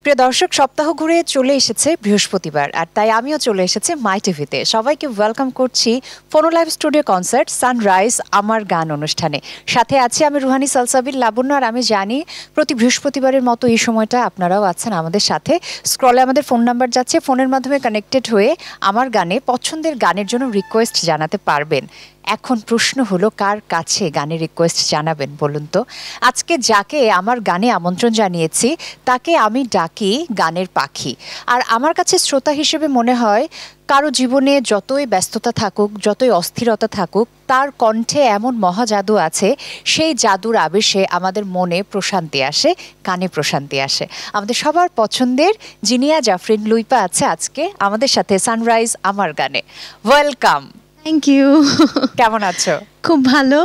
প্রিয় দর্শক, সপ্তাহ ঘুরে চলে এসেছে বৃহস্পতিবার, আর তাই আমিও চলে এসেছি মাই টিভিতে। সবাইকে ওয়েলকাম করছি ফোনো লাইভ স্টুডিও কনসার্ট সানরাইজ আমার গান অনুষ্ঠানে। সাথে আছি আমি রুহানি সালসাবিল লাবণ্য। আর আমি জানি প্রতি বৃহস্পতিবারের মতো এই সময়টা আপনারাও আছেন আমাদের সাথে। স্ক্রলে আমাদের ফোন নাম্বার যাচ্ছে, ফোনের মাধ্যমে কানেক্টেড হয়ে আমার গানে পছন্দের গানের জন্য রিকোয়েস্ট জানাতে পারবেন। এখন প্রশ্ন হলো, কার কাছে গানের রিকোয়েস্ট জানাবেন বলুন তো? আজকে যাকে আমার গানে আমন্ত্রণ জানিয়েছি তাকে আমি ডাকি গানের পাখি। আর আমার কাছে শ্রোতা হিসেবে মনে হয়, কারো জীবনে যতই ব্যস্ততা থাকুক, যতই অস্থিরতা থাকুক, তার কণ্ঠে এমন মহা জাদু আছে, সেই জাদুর আবেশে আমাদের মনে প্রশান্তি আসে, কানে প্রশান্তি আসে। আমাদের সবার পছন্দের জিনিয়া জাফরিন লুইপা আছে আজকে আমাদের সাথে সানরাইজ আমার গানে। ওয়েলকাম। Thank you. কেমন আছো? খুব ভালো।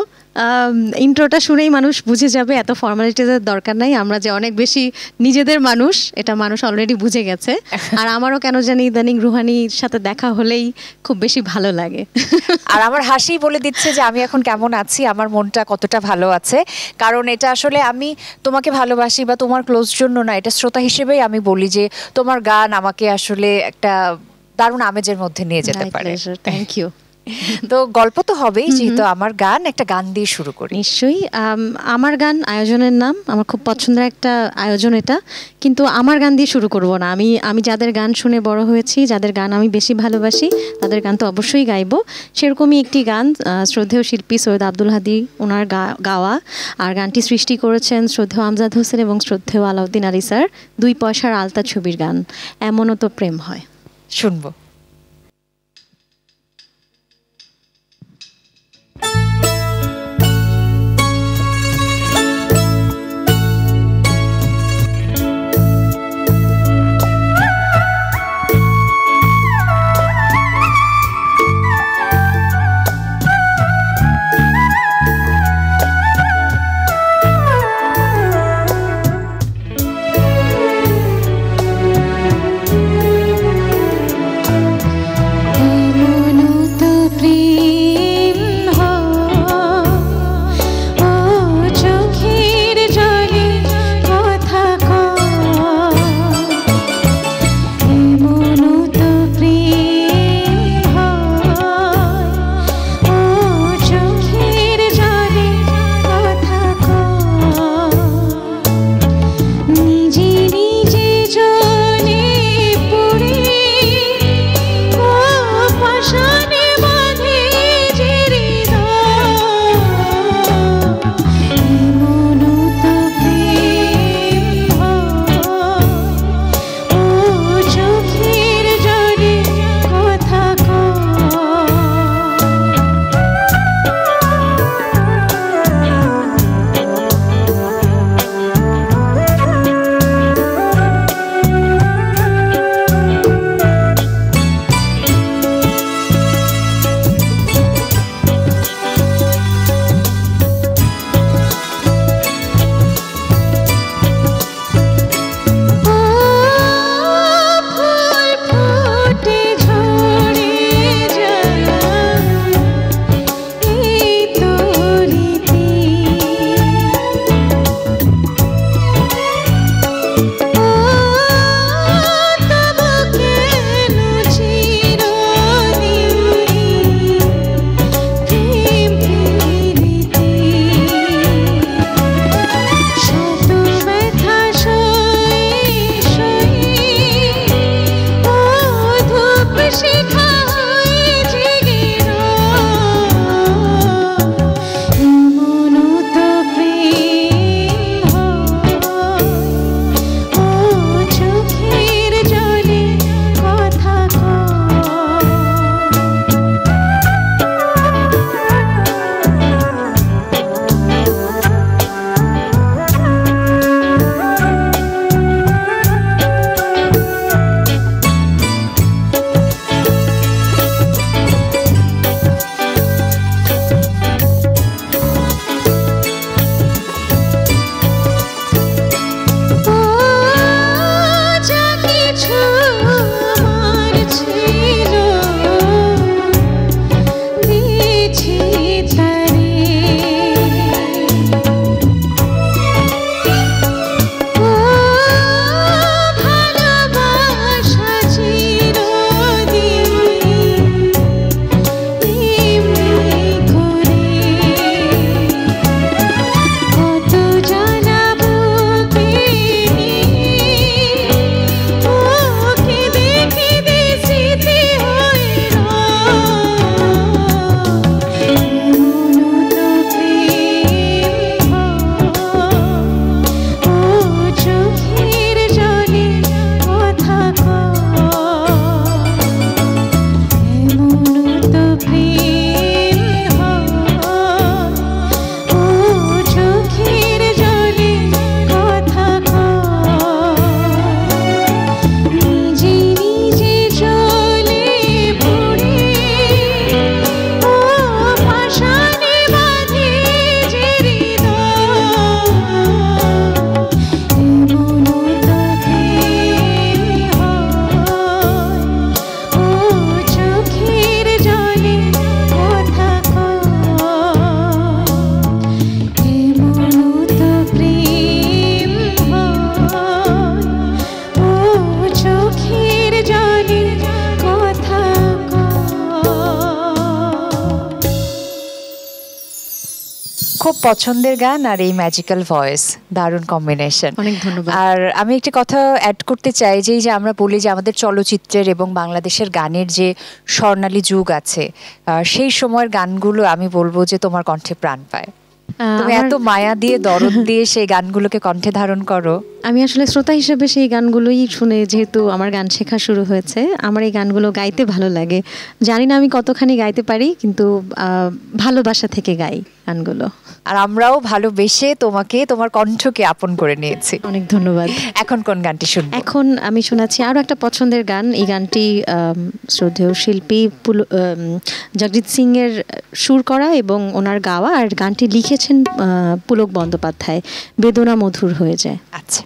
ইন্ট্রোটা শুনেই মানুষ বুঝে যাবে, এত ফর্মালিটিজের দরকার নাই। আমরা যে অনেক বেশি নিজেদের মানুষ, এটা মানুষ অলরেডি বুঝে গেছে। আর আমারও কেন জানি ইদানিং রুহানির সাথে দেখা হলেই খুব বেশি ভালো লাগে। আর আমার হাসি বলে দিচ্ছে যে আমি এখন কেমন আছি, আমার মনটা কতটা ভালো আছে। কারণ এটা আসলে আমি তোমাকে ভালোবাসি বা তোমার ক্লোজ জন্য না, এটা শ্রোতা হিসেবেই আমি বলি যে তোমার গান আমাকে আসলে একটা দারুণ আমেজের মধ্যে নিয়ে যেতে পারে। Thank you. তো গল্প তো হবেই, যেহেতু আমার গান, একটা গান দিয়ে শুরু করি। নিশ্চয়ই। আমার গান আয়োজনের নাম, আমার খুব পছন্দের একটা আয়োজন এটা, কিন্তু আমার গান দিয়ে শুরু করব না। আমি যাদের গান শুনে বড় হয়েছি, যাদের গান আমি বেশি ভালোবাসি, তাদের গান তো অবশ্যই গাইবো। সেরকমই একটি গান শ্রদ্ধেয় শিল্পী সৈয়দ আব্দুল হাদী ওনার গাওয়া, আর গানটি সৃষ্টি করেছেন শ্রদ্ধেয় আমজাদ হোসেন এবং শ্রদ্ধেয় আলাউদ্দিন আলী স্যার। 2 পয়সার আলতা ছবির গান, এমনও তো প্রেম হয়। শুনবো। খুব পছন্দের গান আর এই ম্যাজিক্যাল ভয়েস, দারুণ কম্বিনেশন। অনেক ধন্যবাদ। আর আমি একটি কথা অ্যাড করতে চাই যে এই যে আমরা বলি যে আমাদের চলচ্চিত্রের এবং বাংলাদেশের গানের যে স্বর্ণালী যুগ আছে, সেই সময়ের গানগুলো আমি বলবো যে তোমার কণ্ঠে প্রাণ পায়। তুমি এত মায়া দিয়ে দরদ দিয়ে সেই গানগুলোকে কণ্ঠে ধারণ করো। আমি আসলে শ্রোতা হিসেবে সেই গানগুলোই শুনে, যেহেতু আমার গান শেখা শুরু হয়েছে, আমার এই গানগুলো গাইতে ভালো লাগে। জানি না আমি কতখানি গাইতে পারি, কিন্তু ভালোবাসা থেকে গাই গানগুলো। আর আমরাও ভালোবেসে তোমাকে, তোমার কণ্ঠকে আপন করে নিয়েছি। অনেক ধন্যবাদ। এখন কোন গানটি শুনবো? এখন আমি শোনাচ্ছি আরও একটা পছন্দের গান। এই গানটি শ্রদ্ধেয় শিল্পী জগজিৎ সিং এর সুর করা এবং ওনার গাওয়া, আর গানটি লিখেছেন পুলক বন্দ্যোপাধ্যায়। বেদনা মধুর হয়ে যায়। আচ্ছা।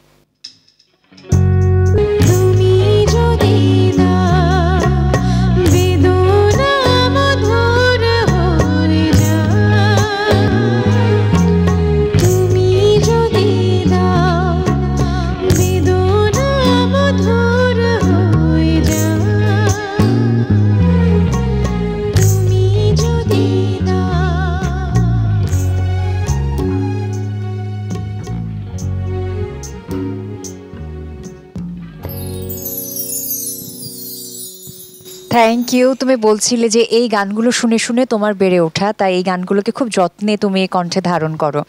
Thank you. তুমি বলছিলে যে এই গানগুলো শুনে শুনে তোমার বেড়ে ওঠা, তাই এই গানগুলোকে খুব যত্নে তুমি কণ্ঠে ধারণ করো।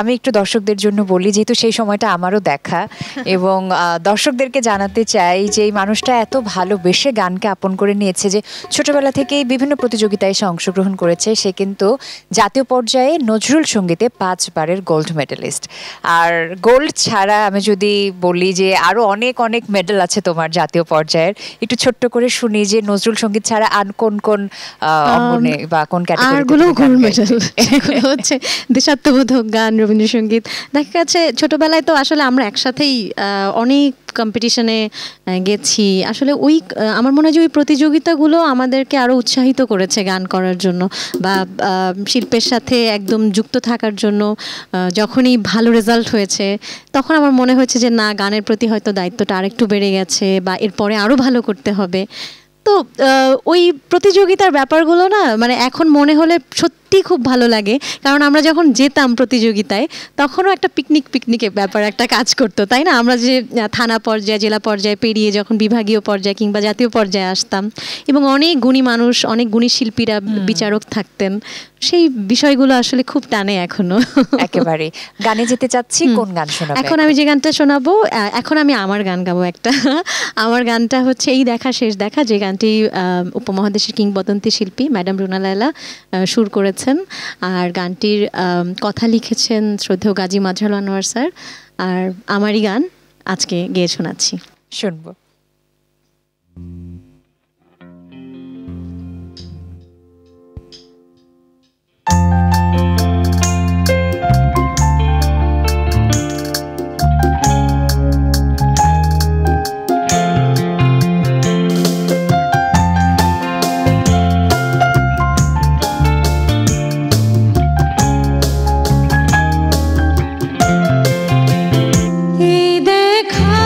আমি একটু দর্শকদের জন্য বলি, যেহেতু সেই সময়টা আমারও দেখা, এবং দর্শকদেরকে জানাতে চাই যে এই মানুষটা এত ভালোবেসে গানকে আপন করে নিয়েছে যে ছোটবেলা থেকেই বিভিন্ন প্রতিযোগিতায় সে অংশগ্রহণ করেছে। সে কিন্তু জাতীয় পর্যায়ে নজরুল সঙ্গীতে 5 বারের গোল্ড মেডেলিস্ট। আর গোল্ড ছাড়া আমি যদি বলি যে আরও অনেক অনেক মেডেল আছে তোমার জাতীয় পর্যায়ের। একটু ছোট্ট করে শুনি যে নজরুল সঙ্গীত ছাড়া আর কোন কোন অঙ্গনে বা কোন ক্যাটাগরিতে গোল্ড মেডেল হচ্ছে দেশাত্মবোধক গান, রবীন্দ্রসঙ্গীত। দেখা গেছে ছোটবেলায় তো আসলে আমরা একসাথেই অনেক কম্পিটিশনে গেছি। আসলে ওই আমার মনে হয় যে ওই প্রতিযোগিতাগুলো আমাদেরকে আরও উৎসাহিত করেছে গান করার জন্য বা শিল্পের সাথে একদম যুক্ত থাকার জন্য। যখনই ভালো রেজাল্ট হয়েছে তখন আমার মনে হয়েছে যে না, গানের প্রতি হয়তো দায়িত্বটা আরেকটু বেড়ে গেছে বা এরপরে আরও ভালো করতে হবে। তো ওই প্রতিযোগিতার ব্যাপারগুলো না, মানে এখন মনে হলে সত্যি খুব ভালো লাগে। কারণ আমরা যখন যেতাম প্রতিযোগিতায় তখনও একটা পিকনিকের ব্যাপার একটা কাজ করতো, তাই না? আমরা যে থানা পর্যায়ে, জেলা পর্যায়ে পেরিয়ে যখন বিভাগীয় পর্যায়ে কিংবা জাতীয় পর্যায়ে আসতাম, এবং অনেক গুণী মানুষ, অনেক গুণী শিল্পীরা, বিচারক থাকতেন, সেই বিষয়গুলো আসলে খুব টানে এখনো। একেবারে। গানে যেতে চাচ্ছি, কোন গান শোনাবো এখন? আমি যে গানটা শোনাবো এখন, আমি আমার গান গাবো একটা। আমার গানটা হচ্ছে এই দেখা শেষ দেখা, যে গানটি উপমহাদেশের কিংবদন্তি শিল্পী ম্যাডাম রুনা লায়লা সুর করেছেন, আর গানটির কথা লিখেছেন শ্রদ্ধেয় গাজী মাজহারুল আনোয়ার স্যার। আর আমারই গান আজকে গেয়ে শোনাচ্ছি, শুনবো। এই দেখা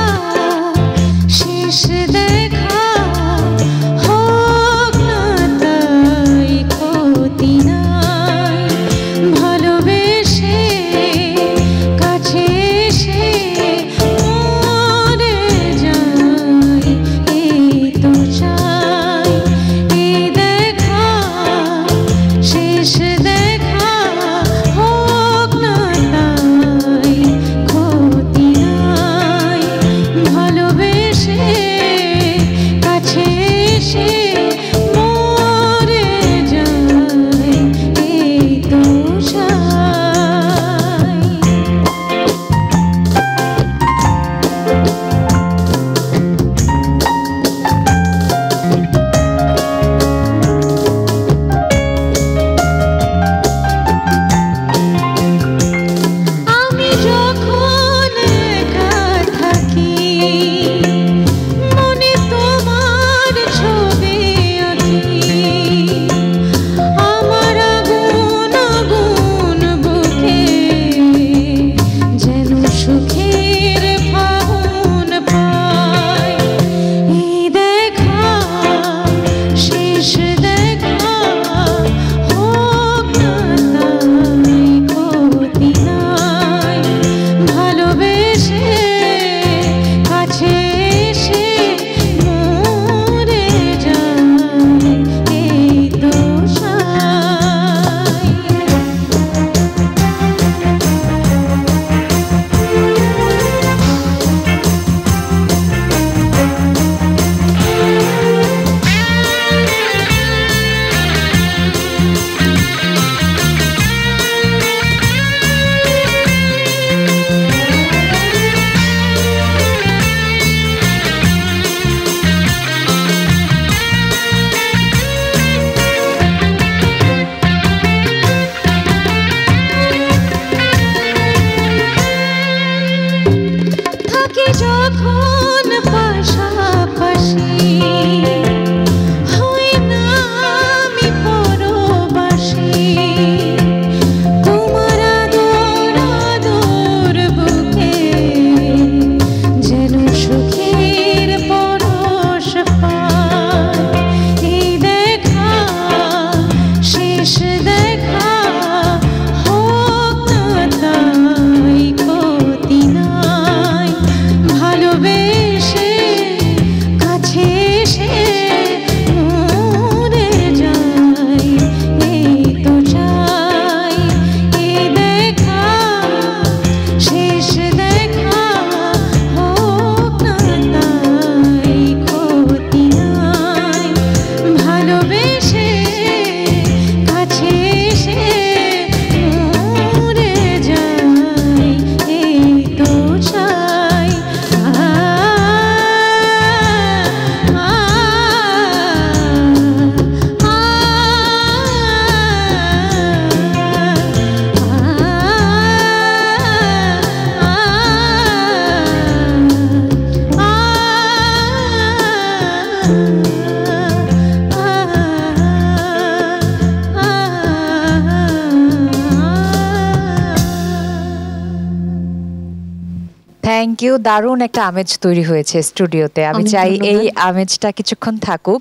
ইউ, দারুণ একটা আমেজ তৈরি হয়েছে স্টুডিওতে। আমি অনেক চাই ধন্যবাদ। এই আমেজটা কিছুক্ষণ থাকুক।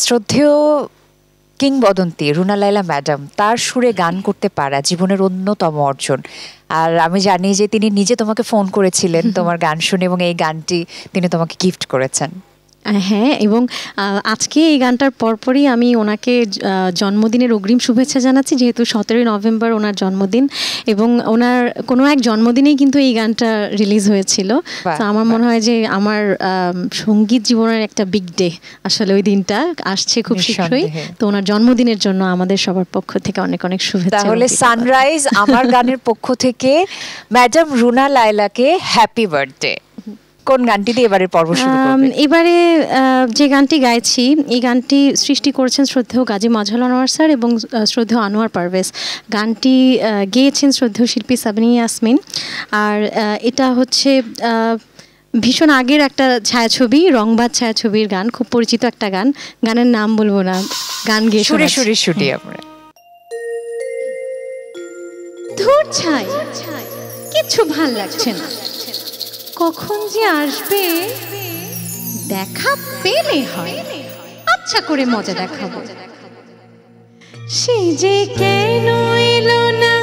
শ্রদ্ধেয় কিংবদন্তি রুনা লায়লা ম্যাডাম, তার সুরে গান করতে পারা জীবনের অন্যতম অর্জন। আর আমি জানি যে তিনি নিজে তোমাকে ফোন করেছিলেন তোমার গান শুনে, এবং এই গানটি তিনি তোমাকে গিফট করেছেন। হ্যাঁ, এবং আজকে এই গানটার পরপরই আমি ওনাকে জন্মদিনের অগ্রিম শুভেচ্ছা জানাচ্ছি, যেহেতু 17ই নভেম্বর ওনার জন্মদিন, এবং ওনার কোনো এক জন্মদিনেই কিন্তু এই গানটা রিলিজ হয়েছিল। তো আমার মনে হয় যে আমার সঙ্গীত জীবনের একটা বিগ ডে আসলে ওই দিনটা আসছে খুব শীঘ্রই। তো ওনার জন্মদিনের জন্য আমাদের সবার পক্ষ থেকে অনেক অনেক শুভেচ্ছা। তাহলে সানরাইজ আমার গানের পক্ষ থেকে ম্যাডাম রুনা লায়লাকে হ্যাপি বার্থডে। কোন গানটি দিয়ে এবারে পর্ব শুরু করবে? এবারে যে গানটি গাইছি, এই গানটি সৃষ্টি করেছেন শ্রদ্ধেয় গাজী মাজহারুল আনোয়ার স্যার এবং শ্রদ্ধেয় আনোয়ার পারভেজ। গানটি গেয়েছেন শ্রদ্ধেয় শিল্পী সাবিনা ইয়াসমিন। আর এটা হচ্ছে ভীষণ আগের একটা ছায়াছবি, রংবাজ ছায়াছবির গান, খুব পরিচিত একটা গান। গানের নাম বলবো না, গান গেয়ে সুরে সুরে শুটি আমরা। ধূর ছাই, কিছু ভাল লাগছে না, কখন যে আসবে দেখা পেলে হয়, আচ্ছা করে মজা দেখাবো। সে যে কেন এলো না,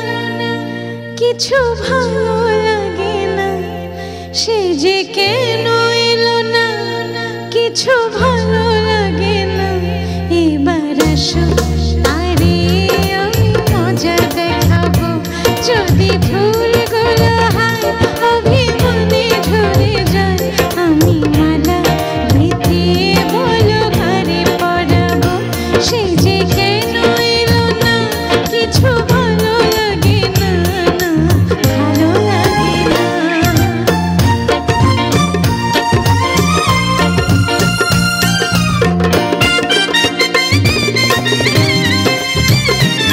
কিছু ভালো লাগে না, সে যে কেন এলো না, কিছু ভালো লাগে না, এবার আসো আরে আমি মজা দেখাবো, যদি ফুলগুলো হয় অভিমানে ঝরে যায়, আমি মালা গেঁথে বলো ঘরে পরাবো, সে যে কেন এলো না, কিছু ভালো লাগে না, ভালো লাগে না।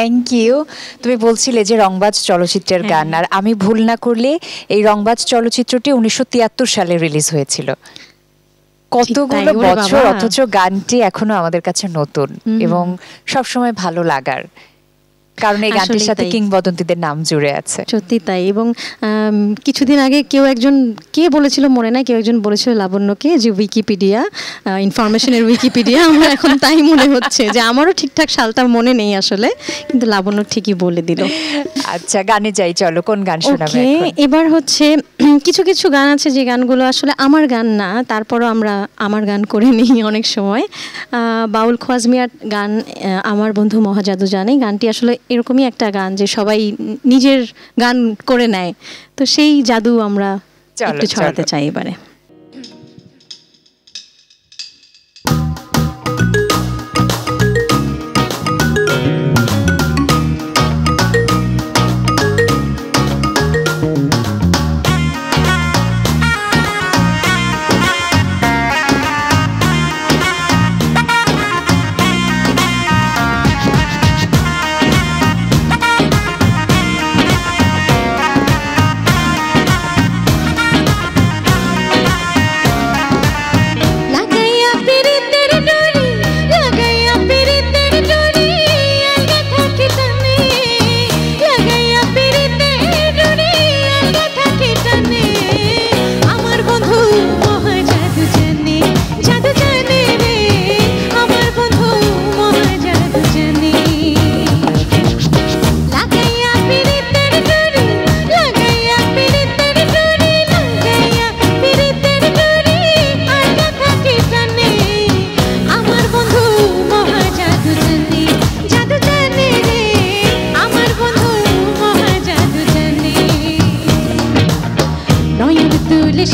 Thank you. তুমি বলছিলে যে রংবাজ চলচ্চিত্রের গান, আর আমি ভুল না করলে এই রংবাজ চলচ্চিত্রটি 1973 সালে রিলিজ হয়েছিল। কতগুলো বছর, অথচ গানটি এখনো আমাদের কাছে নতুন এবং সবসময় ভালো লাগার, কারণ এই গানটির সাথে কিংবদন্তিদের নাম জুড়ে আছে। সত্যি তাই। এবং কিছুদিন আগে কেউ একজন কে বলেছিল মনে নাই, কেউ একজন বলেছিল লাবণ্যকে যে উইকিপিডিয়া, ইনফরমেশনের উইকিপিডিয়া। আমার এখন তাই মনে হচ্ছে যে আমারও ঠিকঠাক সালটা মনে নেই আসলে, কিন্তু লাবণ্য ঠিকই বলে দিল। আচ্ছা গানে যাই, চলো কোন গান শোনাবে এখন? এবার হচ্ছে কিছু কিছু গান আছে যে গানগুলো আসলে আমার গান না, তারপরও আমরা আমার গান করে নিই অনেক সময়। বাউল খোয়াজ মিয়ার গান আমার বন্ধু মহাজাদু জানে, গানটি আসলে এরকমই একটা গান যে সবাই নিজের গান করে নেয়, তো সেই জাদু আমরা একটু ছড়াতে চাই এবারে।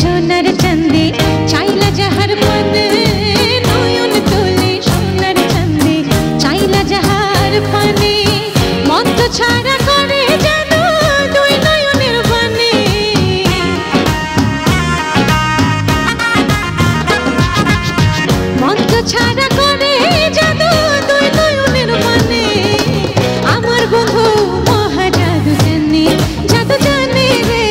সোনার চাঁদে চাইলা যাহার পানে, নয়ন তুলে সোনার চাঁদে চাইলা যাহার পানে, মন্ত্র ছাড়া করে জাদু দুই নয়নের বানে। মন্ত্র ছাড়া করে জাদু দুই নয়নের বানে। আমার বন্ধু মহা জাদু জানে, জাদু জানে রে,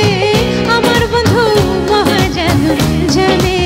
আমার বন্ধু মহা জাদু জানে।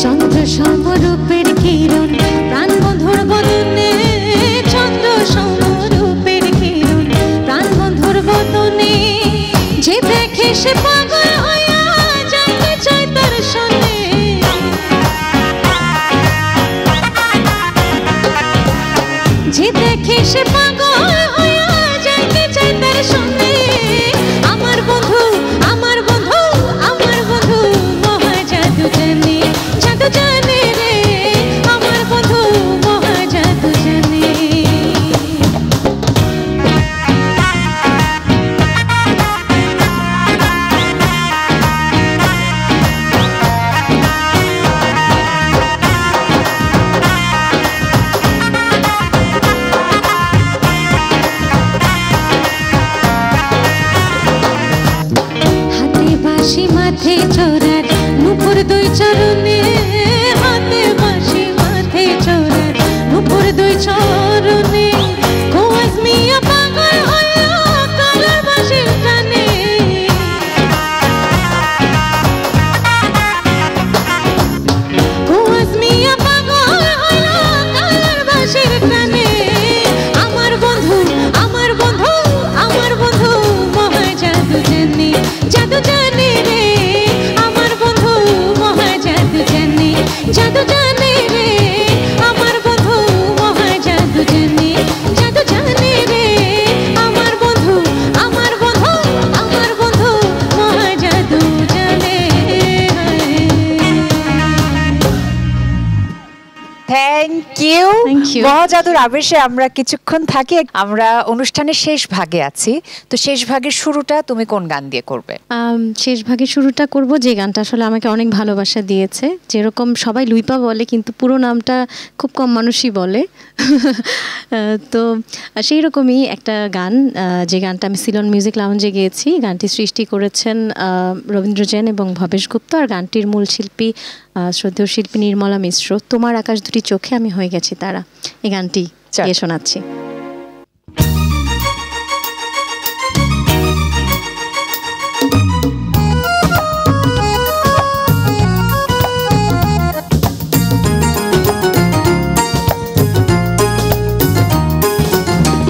চন্দ্র সমরূপের কিরণ প্রাণ বন্ধুর বদনে, চন্দ্র সমরূপের কিরণ প্রাণ বন্ধুর বদনে, যে দেখে সে পাগল হইয়া জানতে চায় তার সনে। যে দেখে সে পাগল হইয়া জানতে চায় তার সনে। আমার বন্ধু আমার বন্ধু আমার বন্ধু মহা জাদু জানে, জাদু জানে রে, আমার বন্ধু মহা জাদু জানে। Thank you. Thank you. মহাজাদুর আবেশে আমরা কিছুক্ষণ থাকি, আমরা অনুষ্ঠানের শেষ ভাগে আছি, তো শেষ ভাগের শুরুটা তুমি কোন গান দিয়ে করবে? শেষ ভাগে শুরুটা করব যে গানটা আসলে আমাকে অনেক ভালোবাসা দিয়েছে। যেরকম সবাই লুইপা বলে কিন্তু পুরো নামটা খুব কম মানুষই বলে। তো সেই রকমই একটা গান, যে গানটা আমি সিলন মিউজিক লাউঞ্জে গেয়েছি। গানটি সৃষ্টি করেছেন রবীন্দ্র জৈন এবং ভবেশ গুপ্ত, আর গানটির মূল শিল্পী শ্রদ্ধেয় শিল্পী নির্মলা মিশ্র। তোমার আকাশ দুটি চোখে আমি হয়ে গেছি তারা, এই গানটি গিয়ে শোনাচ্ছি।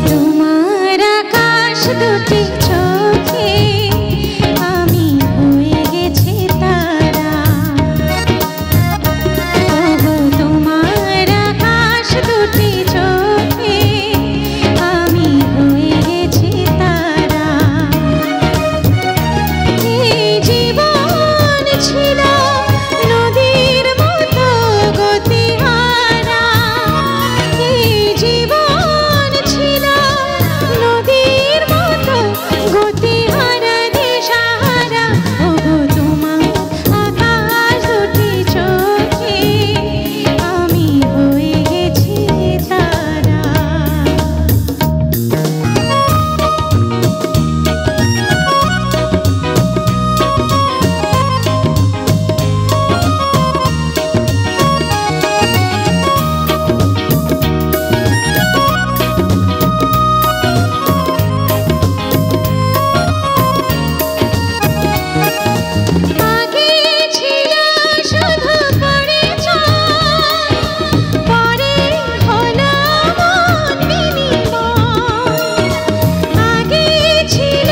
তোমার আকাশ দুটি চোখে আমি হয়ে গেছি তারা, ওগো তোমার আকাশ দুটি চোখে আমি হয়ে গেছি তারা। এই জীবন ছিল নদীর মতো গতিহারা, এই জীবন ছিল নদীর মতো গতিহারা দিশাহারা, ওগো তোমার আকাশ দুটি চোখে আমি হয়ে গেছি তারা। আগে ছিল শুধু পরিচয়, পরে হলো মন বিনিময়। আগে ছিল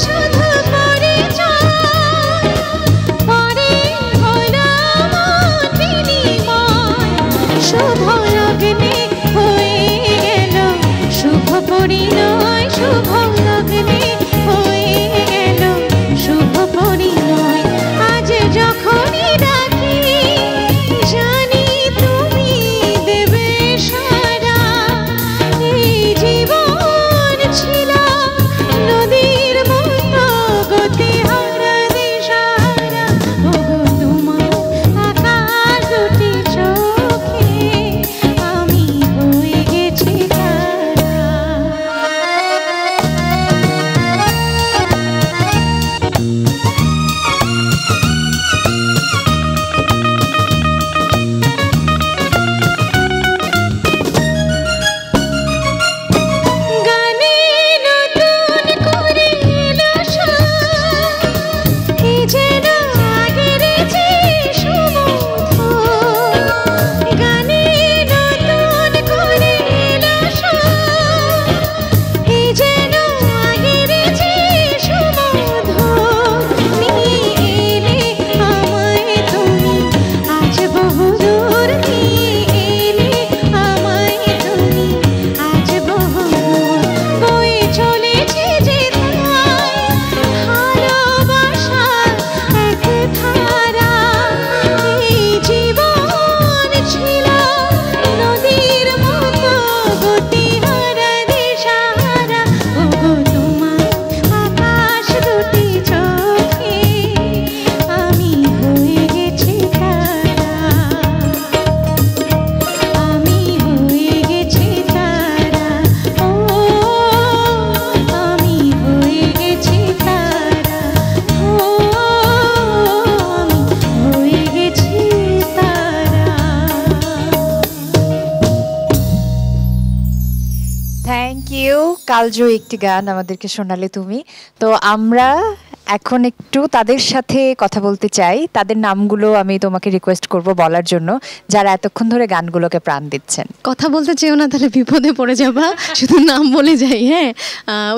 শুধু পরিচয়, পরে হলো মন বিনিময়। শুভ লগ্নে হয়ে গেল শুভ পরিণয়, শুভ লগ্নে হয়ে গেল শুভ পরিণয়। আজ যখনই ডাকি জানি তুমি দেবে সারা, এই জীবন ছিল নদীর মতো গতিহারা দিশাহারা, ওগো তোমার আকাশ দুটি চোখে আমি হয়ে গেছি তারা। গানে নতুন করে এলো সুর, এ যেন আগের যে সুমধুর। গানে নতুন করে এলো সুর, এ যেন আগের যে সুমধুর। নিয়ে এলে আমায় তুমি আজ বহুদূর, নিয়ে এলে আমায় তুমি আজ বহুদূর। বয়ে চলেছে যেথায় ভালোবাসার এক ধারা, এই জীবন ছিল নদীর মতো গতিহারা দিশাহারা, ওগো তোমার আকাশ দুটি চোখে আমি হয়ে গেছি তারা, আমি হয়ে গেছি তারা, ও আমি হয়ে গেছি তারা, ও আমি হয়ে গেছি তারা। Thank you. কালজয়ী একটি গান আমাদেরকে শোনালে তুমি। তো আমরা এখন একটু তাদের সাথে কথা বলতে চাই, তাদের নামগুলো আমি তোমাকে রিকোয়েস্ট করব বলার জন্য, যারা এতক্ষণ ধরে গানগুলোকে প্রাণ দিচ্ছেন। কথা বলতে চেও না, তাহলে বিপদে পড়ে যাবা, শুধু নাম বলে যাই। হ্যাঁ,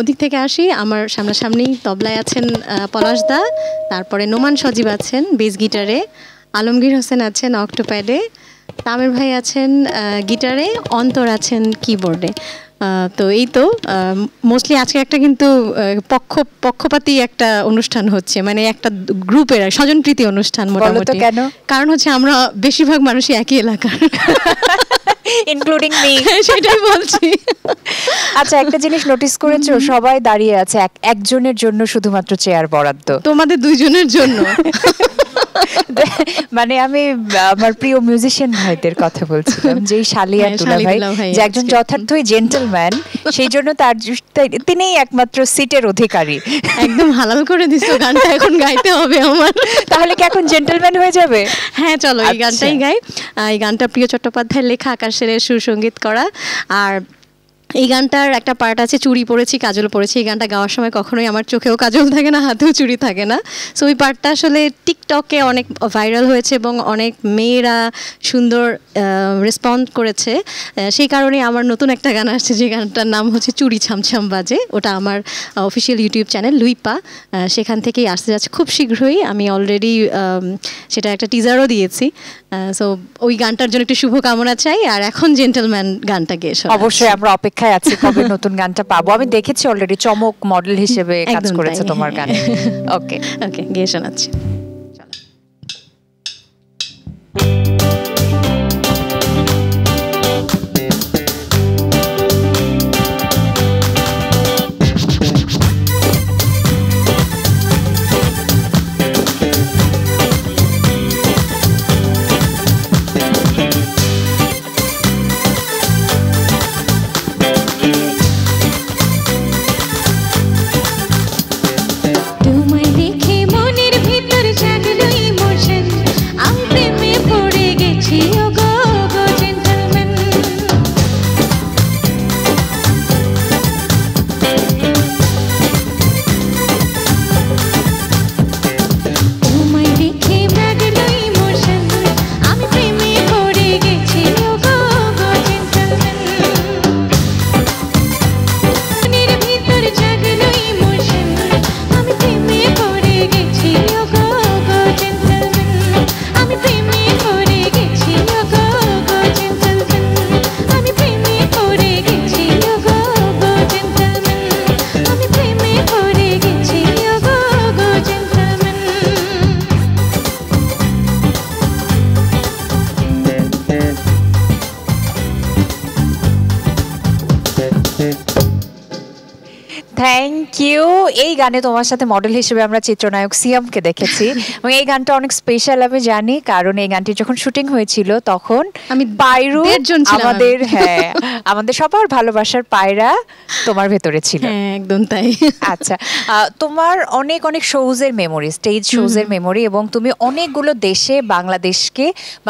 ওদিক থেকে আসি। আমার সামনাসামনি তবলায় আছেন পলাশ দা, তারপরে নোমান সজীব আছেন বেস গিটারে, আলমগীর হোসেন আছেন অক্টোপ্যাডে, তামির ভাই আছেন গিটারে, অন্তর আছেন কিবোর্ডে। তো এই তো মোস্টলি আজকে একটা কিন্তু পক্ষপাতী একটা অনুষ্ঠান হচ্ছে, মানে একটা গ্রুপের স্বজনপ্রীতি অনুষ্ঠান মোটামুটি। কেন? কারণ হচ্ছে আমরা বেশিরভাগ মানুষই একই এলাকার, ইনক্লুডিং মি। সেটাই বলছি। আচ্ছা, একটা জিনিস নোটিস করেছো, সবাই দাঁড়িয়ে আছে, একজনের জন্য শুধুমাত্র চেয়ার বরাদ্দ, তোমাদের দুইজনের জন্য। মানে আমি আমার প্রিয় মিউজিশিয়ান ভাইদের কথা বলছিলাম, যে শালিয়া তুলা ভাই যে একজন যথার্থই জেন্টলম্যান, সেই জন্য তিনিই একমাত্র সিটের অধিকারী। একদম হালাল করে দিছো গানটা, এখন গাইতে হবে আমার। তাহলে কি এখন জেন্টলম্যান হয়ে যাবে? হ্যাঁ চলো এই গানটাই গাই। এই গানটা প্রিয় চট্টোপাধ্যায়ের লেখা, আকাশের সুর সঙ্গীত করা। আর এই গানটার একটা পার্ট আছে চুড়ি পরেছি কাজল পরেছি। এই গানটা গাওয়ার সময় কখনোই আমার চোখেও কাজল থাকে না, হাতেও চুড়ি থাকে না। সো ওই পার্টটা আসলে টিকটকে অনেক ভাইরাল হয়েছে এবং অনেক মেয়েরা সুন্দর রেসপন্ড করেছে। সেই কারণে আমার নতুন একটা গান আসছে, যে গানটার নাম হচ্ছে চুড়ি ছামছাম বাজে। ওটা আমার অফিসিয়াল ইউটিউব চ্যানেল লুইপা, সেখান থেকেই আসতে যাচ্ছে খুব শীঘ্রই। আমি অলরেডি সেটা একটা টিজারও দিয়েছি। সো ওই গানটার জন্য একটু শুভকামনা চাই। আর এখন জেন্টলম্যান গানটা গেয়ে অবশ্যই আমরা অপেক্ষায় আছি কবে নতুন গানটা পাবো। আমি দেখেছি অলরেডি চমক মডেল হিসেবে কাজ করেছে তোমার গান। ওকে ওকে, গেয়ে শোনাচ্ছি। তোমায় দেখে মনের ভিতর জাগলো ইমোশন, আমি প্রেমে পড়ে গেছি ও গো গো জেন্টলম্যান। তোমায় দেখে জাগলো ইমোশন, আমি প্রেমে পড়ে গেছি ও গো গো জেন্টলম্যান। মনের ভিতর জাগলো ইমোশন, আমি প্রেমে পড়ে গেছি ও গো গো জেন্টলম্যান। আমি প্রেমে পড়ে গেছি ও গো গো জেন্টলম্যান। আমি প্রেমে পড়ে গেছি ও গো গো জেন্টলম্যান। আমি প্রেমে পড়ে গেছি ও গো গো জেন্টলম্যান। Thank you. এই গানে তোমার সাথে মডেল হিসেবে আমরা চিত্রনায়ক সিয়ামকে দেখেছি এবং এই গানটা অনেক স্পেশাল আমি জানি, কারণ এই গানটি যখন শুটিং হয়েছিল তখন আমি পায়রু আমাদের আমাদের সবার ভালোবাসার পায়রা তোমার ভেতরে ছিল। হ্যাঁ একদম তাই। আচ্ছা, তোমার অনেক অনেক শোজের মেমোরি, স্টেজ শোজের মেমোরি, এবং তুমি অনেকগুলো দেশে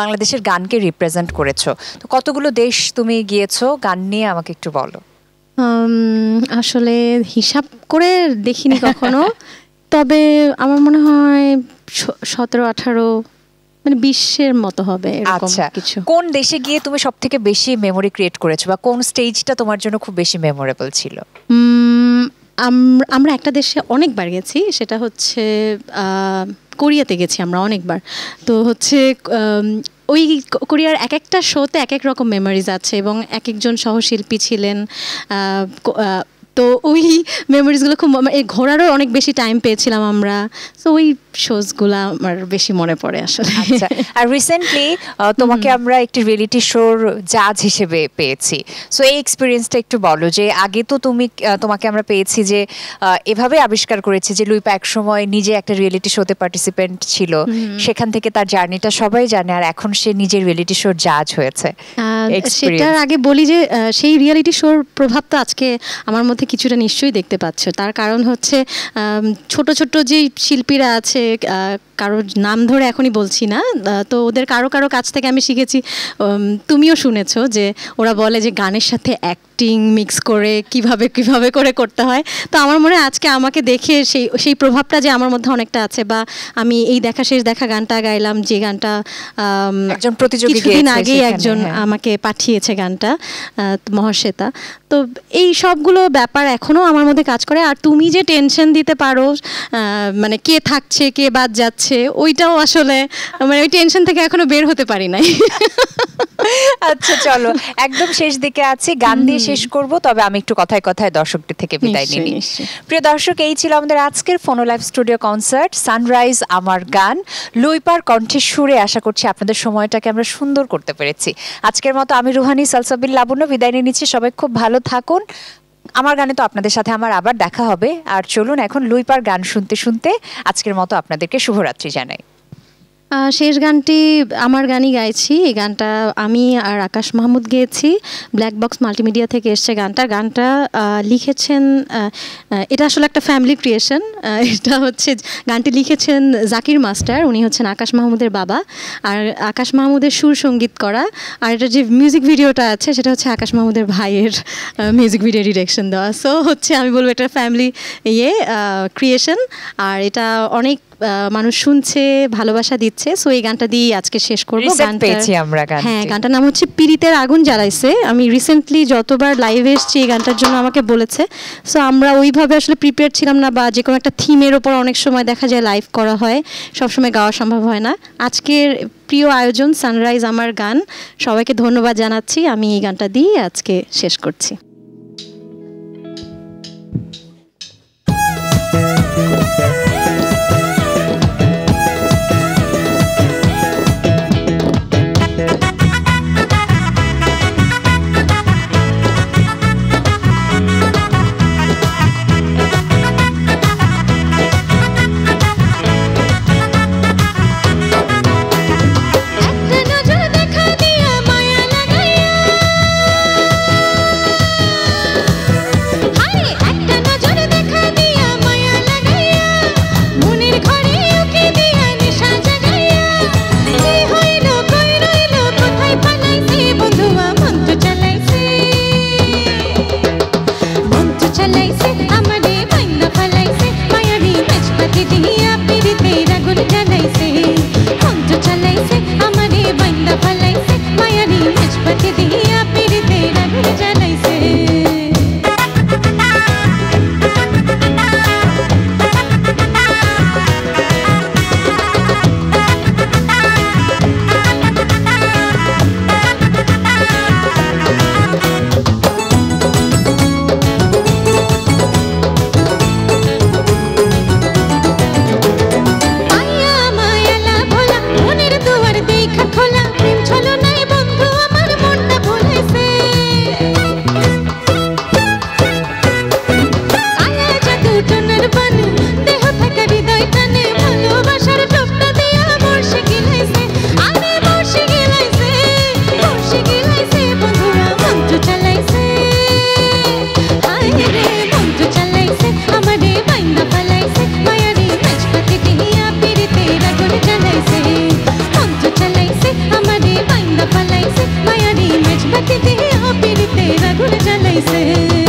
বাংলাদেশের গানকে রিপ্রেজেন্ট করেছো। তো কতগুলো দেশ তুমি গিয়েছো গান নিয়ে আমাকে একটু বলো। আসলে হিসাব করে দেখিনি কখনো, তবে আমার মনে হয় 17-18 মানে 20-এর মতো হবে এরকম কিছু। কোন দেশে গিয়ে তুমি সব থেকে বেশি মেমোরি ক্রিয়েট করেছো, বা কোন স্টেজটা তোমার জন্য খুব বেশি মেমোরেবল ছিল? আমরা একটা দেশে অনেকবার গেছি, সেটা হচ্ছে কোরিয়াতে গেছি আমরা অনেকবার। তো হচ্ছে ওই কোরিয়ার এক একটা শোতে এক এক রকম মেমোরিজ আছে এবং এক একজন সহশিল্পী ছিলেন। তো ওই মেমোরিজগুলো খুব, ঘোরারও অনেক বেশি টাইম পেয়েছিলাম আমরা। তো ওই শোজগুলো আমার বেশি মনে পড়ে আসলে। আচ্ছা, আর রিসেন্টলি তোমাকে আমরা একটি রিয়েলিটি শোর জাজ হিসেবে পেয়েছি। সো এই এক্সপিরিয়েন্সটা একটু বলো, যে আগে তো তোমাকে আমরা পেয়েছি যে এভাবে আবিষ্কার করেছি যে লুইপা একসময় নিজে একটা রিয়েলিটি শোতে পার্টিসিপেন্ট ছিল, সেখান থেকে তার জার্নিটা সবাই জানে, আর এখন সে নিজের রিয়েলিটি শোর জাজ হয়েছে। সেটার আগে বলি যে সেই রিয়েলিটি শোর প্রভাব তো আজকে আমার মধ্যে কিছুটা নিশ্চয়ই দেখতে পাচ্ছ। তার কারণ হচ্ছে ছোট ছোট যে শিল্পীরা আছে, কারোর নাম ধরে এখনই বলছি না, তো ওদের কারো কাছ থেকে আমি শিখেছি। তুমিও শুনেছো যে ওরা বলে যে গানের সাথে অ্যাক্টিং মিক্স করে কিভাবে করে করতে হয়। তো আমার মনে হয় আজকে আমাকে দেখে সেই প্রভাবটা যে আমার মধ্যে অনেকটা আছে। বা আমি এই শেষ দেখা গানটা গাইলাম, যে গানটা একজন প্রতিযোগী কিছুদিন আগেই একজন আমাকে পাঠিয়েছে গানটা, মহাশ্বেতা। তো এই সবগুলো ব্যাপার এখনো আমার মধ্যে কাজ করে। আর তুমি যে টেনশন দিতে পারো, মানে কে থাকছে কে বাদ যাচ্ছে, ওইটাও আসলে মানে ওই টেনশন থেকে এখনো বের হতে পারি নাই। আচ্ছা চলো একদম শেষ দিকে আছি, গান দিয়ে শেষ করব, তবে আমি একটু কথায় কথায় দর্শকদের থেকে বিদায় নিশ্চয়ই, নিই। নিশ্চয়ই। প্রিয় দর্শক, এই ছিল আমাদের আজকের ফোনো লাইভ স্টুডিও কনসার্ট সানরাইজ আমার গান। লুইপার কণ্ঠে সুরে আশা করছি আপনাদের সময়টাকে আমরা সুন্দর করতে পেরেছি। আজকের মতো আমি রুহানি, সালসাবিল, লাবণ্য বিদায় নিয়ে নিচ্ছি। সবাই খুব ভালো থাকুন। আমার গানে তো আপনাদের সাথে আমার আবার দেখা হবে। আর চলুন এখন লুইপার গান শুনতে শুনতে আজকের মতো আপনাদেরকে শুভরাত্রি জানাই। শেষ গানটি আমার গানই গাইছি। এই গানটা আমি আর আকাশ মাহমুদ গেয়েছি। ব্ল্যাক বক্স মাল্টিমিডিয়া থেকে এসছে গানটা। গানটা লিখেছেন, এটা আসলে একটা ফ্যামিলি ক্রিয়েশন। এটা হচ্ছে গানটি লিখেছেন জাকির মাস্টার, উনি হচ্ছেন আকাশ মাহমুদের বাবা। আর আকাশ মাহমুদের সুর সঙ্গীত করা, আর এটা যে মিউজিক ভিডিওটা আছে সেটা হচ্ছে আকাশ মাহমুদের ভাইয়ের মিউজিক ভিডিও ডিরেকশন দেওয়া। সো হচ্ছে আমি বলবো এটা ফ্যামিলি ক্রিয়েশন, আর এটা অনেক মানুষ শুনছে, ভালোবাসা দিচ্ছে। সো এই গানটা দিয়ে আজকে শেষ করবো। হ্যাঁ, গানটার নাম হচ্ছে পিরিতের আগুন জ্বালাইছে। আমি রিসেন্টলি যতবার লাইভে এসেছি এই গানটার জন্য আমাকে বলেছে। সো আমরা ওইভাবে আসলে প্রিপেয়ার ছিলাম না, বা যে কোনো একটা থিমের ওপর অনেক সময় দেখা যায় লাইভ করা হয়, সবসময় গাওয়া সম্ভব হয় না। আজকের প্রিয় আয়োজন সানরাইজ আমার গান, সবাইকে ধন্যবাদ জানাচ্ছি। আমি এই গানটা দিয়ে আজকে শেষ করছি। মায়ারি মেজবাকে দিয়া পিরিতে রাগুন জ্বালাইছে।